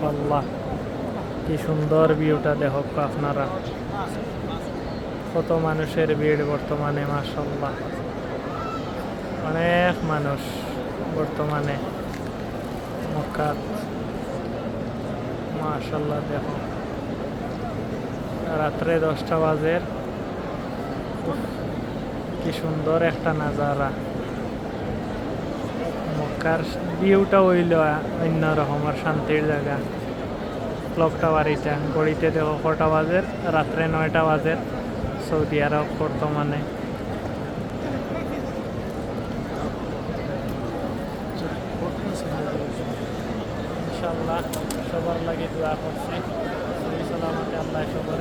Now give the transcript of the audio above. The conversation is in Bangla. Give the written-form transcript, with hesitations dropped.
মাশাআল্লাহ, কি সুন্দর ভিউটা দেখো আপনারা। কত মানুষের ভিড় বর্তমানে, মাশাআল্লাহ, অনেক মানুষ বর্তমানে মক্কাত। মাশাআল্লাহ দেখো, রাত্রে 10টা বাজে। কি সুন্দর একটা নাজারা। মক্কার ভিউটা হইল অন্যরকম, আর শান্তির জায়গা। ক্লক টাওয়ারিটা ঘড়িতে দেখো কটা বাজে, রাত্রে 9টা বাজে সৌদি আরব বর্তমানে। ইনশাআল্লাহ সবার লাগে দোয়া করছি, সহি সালামতে আল্লাহ সবার